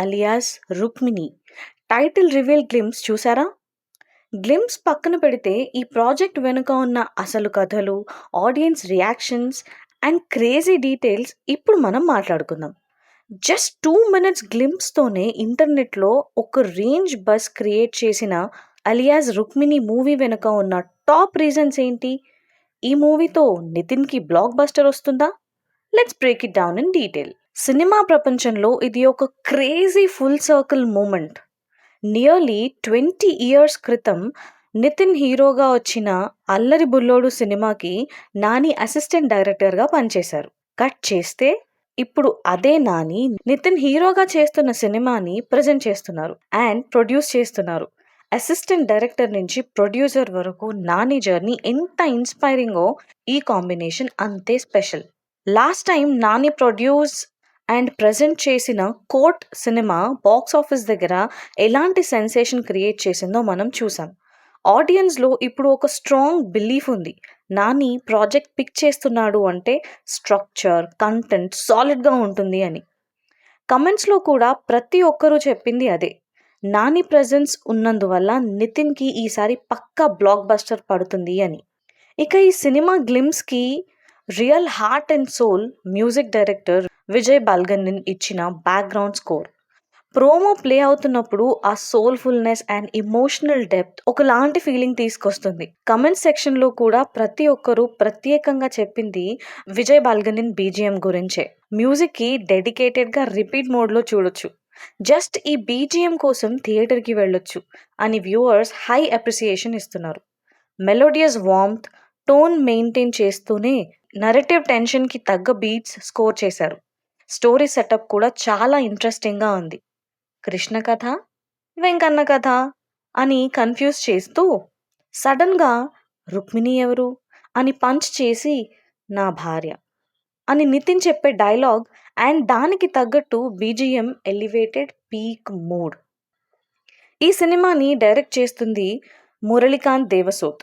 Alias Rukmini title reveal glimpse చూసారా? Glimpse పక్కన పెడితే ఈ ప్రాజెక్ట్ వెనుక ఉన్న అసలు కథలు, audience reactions and crazy details ఇప్పుడు మనం మాట్లాడుకుందాం. జస్ట్ 2 మినిట్స్ గ్లిమ్స్తోనే ఇంటర్నెట్లో ఒక రేంజ్ బస్ క్రియేట్ చేసిన అలియాస్ రుక్మిణి మూవీ వెనుక ఉన్న టాప్ రీజన్స్ ఏంటి? ఈ మూవీతో నితిన్కి బ్లాక్ బస్టర్ వస్తుందా? Let's break it down in detail. సినిమా ప్రపంచంలో ఇది ఒక crazy full circle moment. Nearly 20 years క్రితం నితిన్ హీరోగా వచ్చిన అల్లరి బుల్లోడు సినిమాకి నాని అసిస్టెంట్ డైరెక్టర్గా పనిచేశారు. కట్ చేస్తే ఇప్పుడు అదే నాని నితిన్ హీరోగా చేస్తున్న సినిమాని ప్రజెంట్ చేస్తున్నారు అండ్ ప్రొడ్యూస్ చేస్తున్నారు. అసిస్టెంట్ డైరెక్టర్ నుంచి ప్రొడ్యూసర్ వరకు నాని జర్నీ ఎంత ఇన్స్పైరింగో ఈ కాంబినేషన్ అంతే special. Last time Nani produce and present చేసిన కోర్ట్ సినిమా బాక్స్ ఆఫీస్ దగ్గర ఎలాంటి సెన్సేషన్ క్రియేట్ చేసిందో మనం చూసాం. ఆడియన్స్లో ఇప్పుడు ఒక స్ట్రాంగ్ బిలీఫ్ ఉంది. నాని ప్రాజెక్ట్ పిక్ చేస్తున్నాడు అంటే స్ట్రక్చర్, కంటెంట్ సాలిడ్గా ఉంటుంది అని. కమెంట్స్లో కూడా ప్రతి ఒక్కరూ చెప్పింది అదే. నాని ప్రెజెన్స్ ఉన్నందువల్ల నితిన్కి ఈసారి పక్కా బ్లాక్ బస్టర్ పడుతుంది అని. ఇక ఈ సినిమా గ్లిమ్స్కి real heart and soul music director Vijay Bulganin ఇచ్చిన బ్యాక్గ్రౌండ్ స్కోర్. ప్రోమో ప్లే అవుతున్నప్పుడు ఆ సోల్ఫుల్నెస్ అండ్ ఇమోషనల్ డెప్త్ ఒకలాంటి ఫీలింగ్ తీసుకొస్తుంది. కమెంట్ సెక్షన్లో కూడా ప్రతి ఒక్కరూ ప్రత్యేకంగా చెప్పింది విజయ్ బాల్గనిన్ బీజిఎం గురించే. మ్యూజిక్కి డెడికేటెడ్గా రిపీట్ మోడ్లో చూడొచ్చు. జస్ట్ ఈ బీజిఎం కోసం థియేటర్కి వెళ్ళొచ్చు అని వ్యూవర్స్ హై అప్రిసియేషన్ ఇస్తున్నారు. మెలోడియస్ వార్మ్త్ టోన్ మెయింటైన్ చేస్తూనే నరేటివ్ టెన్షన్కి తగ్గ బీట్స్ స్కోర్ చేశారు. స్టోరీ సెటప్ కూడా చాలా ఇంట్రెస్టింగ్గా ఉంది. కృష్ణ కథ, వెంకన్న కథ అని కన్ఫ్యూజ్ చేస్తూ సడన్గా రుక్మిణి ఎవరు అని పంచ్ చేసి నా భార్య అని నితిన్ చెప్పే డైలాగ్ అండ్ దానికి తగ్గట్టు బీజిఎం ఎలివేటెడ్ పీక్ మూడ్. ఈ సినిమాని డైరెక్ట్ చేస్తుంది మురళీకాంత్ దేవసోత్.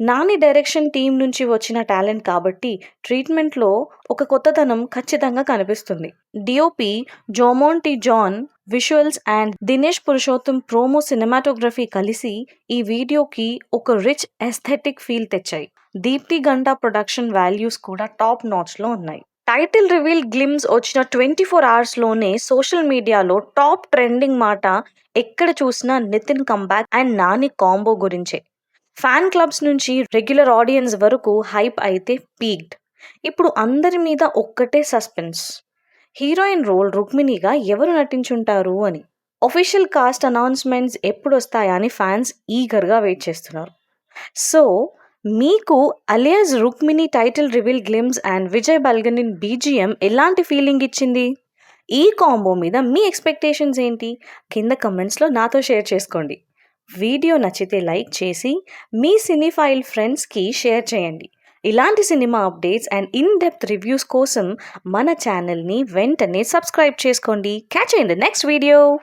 నాని డైరెక్షన్ టీం నుంచి వచ్చిన టాలెంట్ కాబట్టి ట్రీట్మెంట్లో ఒక కొత్తదనం ఖచ్చితంగా కనిపిస్తుంది. DOP Jomon T John visuals and Dinesh Purushottam promo cinematography కలిసి ఈ వీడియోకి ఒక రిచ్ ఎస్థెటిక్ ఫీల్ తెచ్చాయి. దీప్తి గంటా ప్రొడక్షన్ వాల్యూస్ కూడా టాప్ నాచ్లో ఉన్నాయి. టైటిల్ రివీల్ గ్లిమ్స్ వచ్చిన 24 అవర్స్లోనే సోషల్ మీడియాలో టాప్ ట్రెండింగ్ మాట ఎక్కడ చూసినా Nithiin comeback and Nani combo గురించే. ఫ్యాన్ క్లబ్స్ నుంచి రెగ్యులర్ ఆడియన్స్ వరకు హైప్ అయితే పీక్డ్. ఇప్పుడు అందరి మీద ఒక్కటే సస్పెన్స్, హీరోయిన్ రోల్ రుక్మిణిగా ఎవరు నటించుంటారు అని. ఒఫీషియల్ కాస్ట్ అనౌన్స్మెంట్స్ ఎప్పుడు వస్తాయా అని ఫ్యాన్స్ ఈగర్గా వెయిట్ చేస్తున్నారు. సో మీకు alias Rukmini title reveal glimpse and Vijay Bulganin BGM ఎలాంటి ఫీలింగ్ ఇచ్చింది? ఈ కాంబో మీద మీ ఎక్స్పెక్టేషన్స్ ఏంటి? కింద కమెంట్స్లో నాతో షేర్ చేసుకోండి. వీడియో నచ్చితే లైక్ చేసి మీ సినీఫైల్ ఫ్రెండ్స్కి షేర్ చేయండి. ఇలాంటి cinema updates and in depth reviews కోసం మన ఛానల్ని వెంటనే సబ్స్క్రైబ్ చేసుకోండి. Catch in the next video.